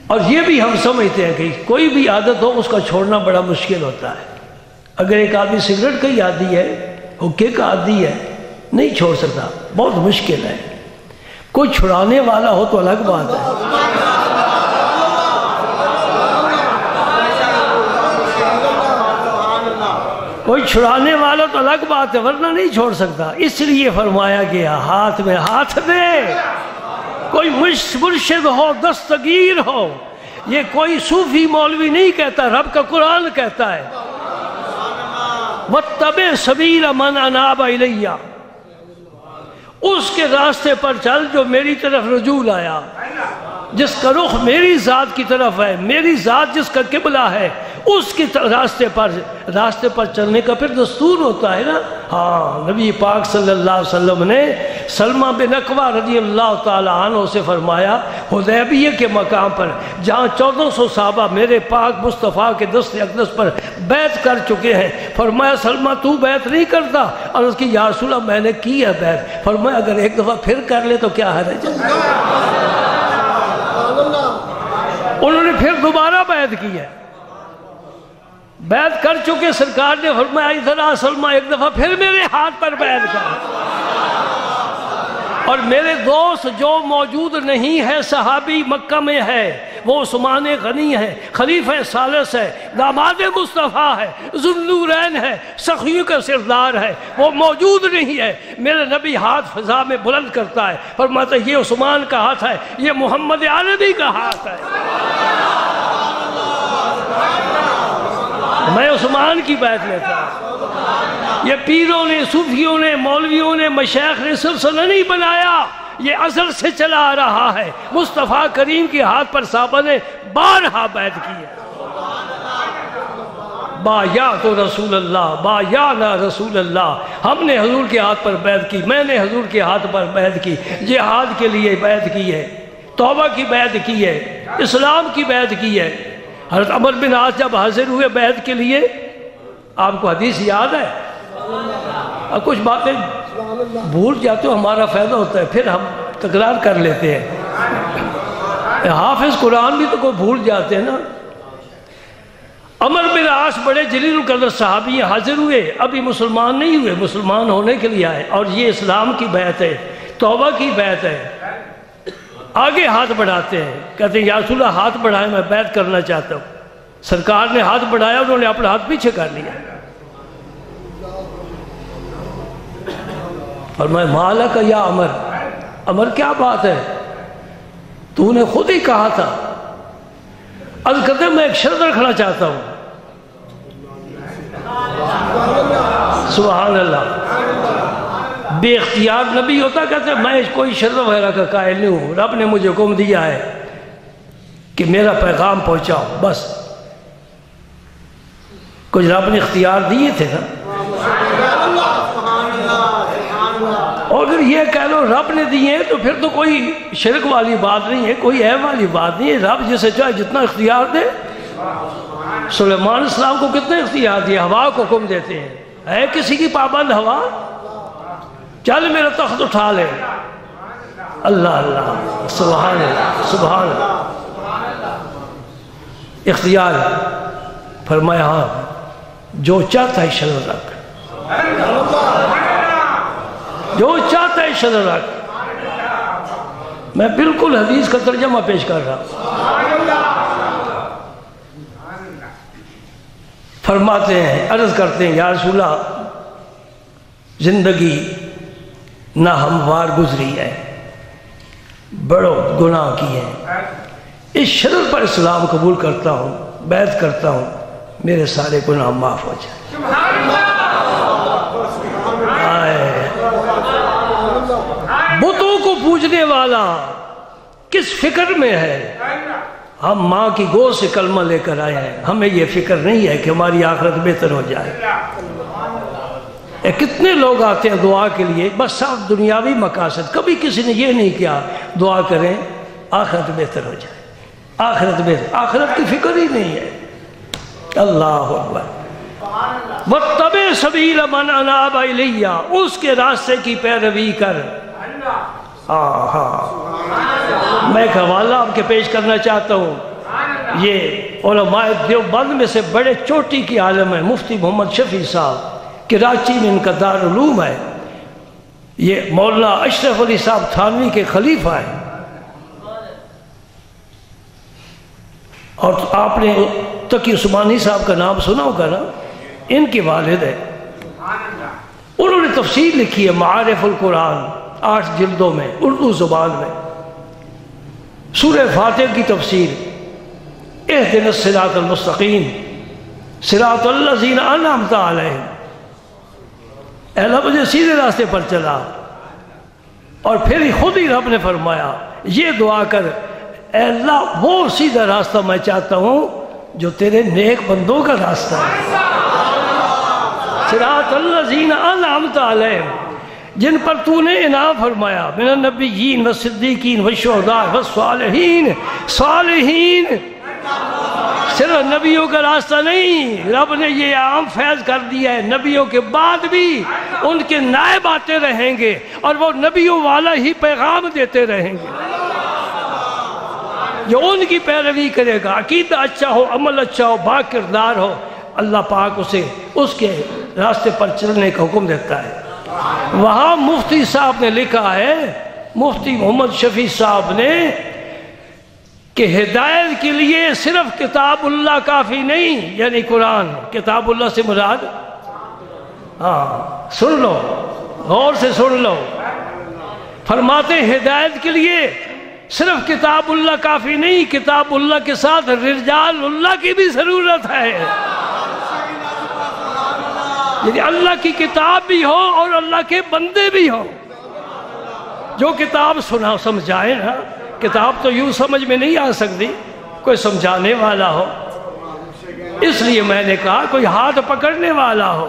اور یہ بھی ہم سمجھتے ہیں کہ کوئی بھی عادت ہو اس کا چھوڑنا بڑا مشکل ہوتا ہے. اگر ایک آدمی سگریٹ کا ہی عادی ہے، حکے کا عادی ہے، نہیں چھوڑ سکتا، بہت مشکل ہے. کوئی چھڑانے والا ہو تو الگ بات ہے. کوئی چھڑانے والا تو الگ بات ہے، ورنہ نہیں چھوڑ سکتا. اس لیے فرمایا گیا ہاتھ میں ہاتھ دے. کوئی مرشد ہو، دستگیر ہو، یہ کوئی صوفی مولوی نہیں کہتا، رب کا قرآن کہتا ہے وَاتَّبِعْ سَبِيلَ مَنْ أَنَابَ إِلَيَّ، اس کے راستے پر چل جو میری طرف رجوع آیا، جس کا رخ میری ذات کی طرف ہے، میری ذات جس کا قبلہ ہے، اس کے راستے پر چلنے کا پھر دستور ہوتا ہے نا. ہاں، نبی پاک صلی اللہ علیہ وسلم نے سلمہ بن اکوع رضی اللہ تعالی عنہ سے فرمایا حدیبیہ کے مقام پر جہاں 1400 صحابہ میرے پاک مصطفیٰ کے دست اقدس پر بیعت کر چکے ہیں، فرمایا سلمہ تو بیعت نہیں کرتا؟ عرض کی یا رسول اللہ میں نے کی ہے بیعت. فرمایا اگر ایک دفعہ پھر کر لے تو کیا حرج ہے؟ انہوں نے پھر دوبارہ بیعت کی ہے، بیعت کر چکے. سرکار نے فرمایا ادھر آ سلمہ، ایک دفعہ پھر میرے ہاتھ پر بیعت کر. اور میرے دوست جو موجود نہیں ہے، صحابی مکہ میں ہے، وہ عثمان غنی ہے، خلیفہ ثالث ہے، داماد مصطفیٰ ہے، ذو النورین ہے، سخیوں کا سردار ہے، وہ موجود نہیں ہے. میرے نبی ہاتھ فضا میں بلند کرتا ہے، فرماتا ہے یہ عثمان کا ہاتھ ہے، یہ محمد عربی کا ہاتھ ہے. میں عثمان کی بیعت لیتا ہوں. یہ پیروں نے، صوفیوں نے، مولویوں نے، مشائخ نے سلسلہ نہیں بنایا، یہ ازل سے چلا آ رہا ہے. مصطفیٰ کریم کے ہاتھ پر صحابہ نے بارہا بیعت کی ہے. بایعت رسول اللہ، بایعنا رسول اللہ. ہم نے حضور کے ہاتھ پر بیعت کی، میں نے حضور کے ہاتھ پر بیعت کی، جہاد کے لیے بیعت کی ہے، توبہ کی بیعت کی ہے، اسلام کی بیعت کی ہے. حضرت عمر بن عاص جب حاضر ہوئے بیعت کے لیے، آپ کو حدیث یاد ہے؟ اب کچھ باتیں بھول جاتے ہو، ہمارا فائدہ ہوتا ہے، پھر ہم تکرار کر لیتے ہیں. حافظ قرآن بھی تو کوئی بھول جاتے ہیں نا. عمر بن عاص بڑے جلیل القدر صحابی حاضر ہوئے، ابھی مسلمان نہیں ہوئے، مسلمان ہونے کے لیے آئے، اور یہ اسلام کی بیعت ہے، توبہ کی بیعت ہے. آگے ہاتھ بڑھاتے ہیں، کہتے ہیں یا رسول اللہ ہاتھ بڑھائیں، میں بیعت کرنا چاہتا ہوں. سرکار نے ہاتھ بڑھایا، انہوں نے اپنا ہاتھ پیچھے کر لیا. فرمایا مالک یا عمر، عمر کیا بات ہے، تو نے خود ہی کہا تھا. عرض کرتے میں ایک شرط رکھنا چاہتا ہوں. سبحان اللہ. بے اختیار نبی ہوتا، کہتے میں کوئی شرط وغیرہ کا قائل نہیں ہوں، رب نے مجھے حکم دیا ہے کہ میرا پیغام پہنچاؤ بس. کچھ رب نے اختیار دیے تھے نا. اور اگر یہ کہہ لو رب نے دیے تو پھر تو کوئی شرک والی بات نہیں ہے، کوئی عیب والی بات نہیں ہے. رب جسے چاہے جتنا اختیار دے. سلیمان السلام کو کتنے اختیار دیا، ہوا کو حکم دیتے ہیں. ہے کسی کی پابند ہوا؟ چل میرا تخت اٹھا لے. اللہ اللہ، سبحان اللہ، سبحان اللہ. اختیار. فرمایا ہاں جو چاہتا ہے شرط رکھ، جو چاہتا ہے شرط رکھ. میں بالکل حدیث کا ترجمہ پیش کر رہا ہوں. فرماتے ہیں، عرض کرتے ہیں یا رسول اللہ زندگی نہ ہموار گزری ہے، بڑوں گناہ کی ہے، اس شرط پر اسلام قبول کرتا ہوں، بیعت کرتا ہوں، میرے سارے گناہ معاف ہو جائیں. بتوں کو پوجنے والا کس فکر میں ہے؟ ہم ماں کی گود سے کلمہ لے کر آئے ہیں، ہمیں یہ فکر نہیں ہے کہ ہماری آخرت بہتر ہو جائے. کتنے لوگ آتے ہیں دعا کے لیے بس صرف دنیاوی مقاصد، کبھی کسی نے یہ نہیں کیا دعا کریں آخرت بہتر ہو جائے، آخرت بہتر، آخرت کی فکر ہی نہیں ہے. اللہ اکبر. وَاتَّبِعْ سَبِيلَ مَنْ أَنَابَ إِلَيَّ، اس کے راستے کی پیروی کر. میں ایک حوالہ آپ کے پیش کرنا چاہتا ہوں. یہ علماء دیوبند میں سے بڑے چوٹی کی عالم ہے مفتی محمد شفیع صاحب، کراچی میں ان کا دارالعلوم ہے۔ یہ مولانا اشرف علی صاحب تھانوی کے خلیفہ ہیں، اور آپ نے تقی عثمانی صاحب کا نام سنا ہوگا نا، ان کے والد ہیں۔ انہوں نے تفسیر لکھی ہے معارف القرآن 8 جلدوں میں اردو زبان میں۔ سورہ فاتح کی تفسیر، اہدنا الصراط المستقیم صراط الذین انعمت علیہم، اے اللہ مجھے سیدھے راستے پر چلا۔ اور پھر خود ہی رب نے فرمایا یہ دعا کر، اے اللہ وہ سیدھا راستہ میں چاہتا ہوں جو تیرے نیک بندوں کا راستہ ہے، صراط الذین انعمت علیہم، جن پر تو نے انعام فرمایا، من النبیین والصدیقین والشہداء والصالحین۔ صالحین صرف نبیوں کا راستہ نہیں، رب نے یہ عام فیض کر دیا ہے، نبیوں کے بعد بھی ان کے نائب آتے رہیں گے اور وہ نبیوں والا ہی پیغام دیتے رہیں گے۔ جو ان کی پیروی کرے گا، عقیدہ اچھا ہو، عمل اچھا ہو، با کردار ہو، اللہ پاک اسے اس کے راستے پر چلنے کا حکم دیتا ہے۔ وہاں مفتی صاحب نے لکھا ہے، مفتی محمد شفیع صاحب نے، کہ ہدایت کے لیے صرف کتاب اللہ کافی نہیں، یعنی قرآن، کتاب اللہ سے مراد، سن لو غور سے سن لو، فرماتے ہیں ہدایت کے لیے صرف کتاب اللہ کافی نہیں، کتاب اللہ کے ساتھ رجال اللہ کی بھی ضرورت ہے، یعنی اللہ کی کتاب بھی ہو اور اللہ کے بندے بھی ہو جو کتاب سنا سمجھائے نا۔ کتاب تو یوں سمجھ میں نہیں آ سکتی، کوئی سمجھانے والا ہو، اس لیے میں نے کہا کوئی ہاتھ پکڑنے والا ہو۔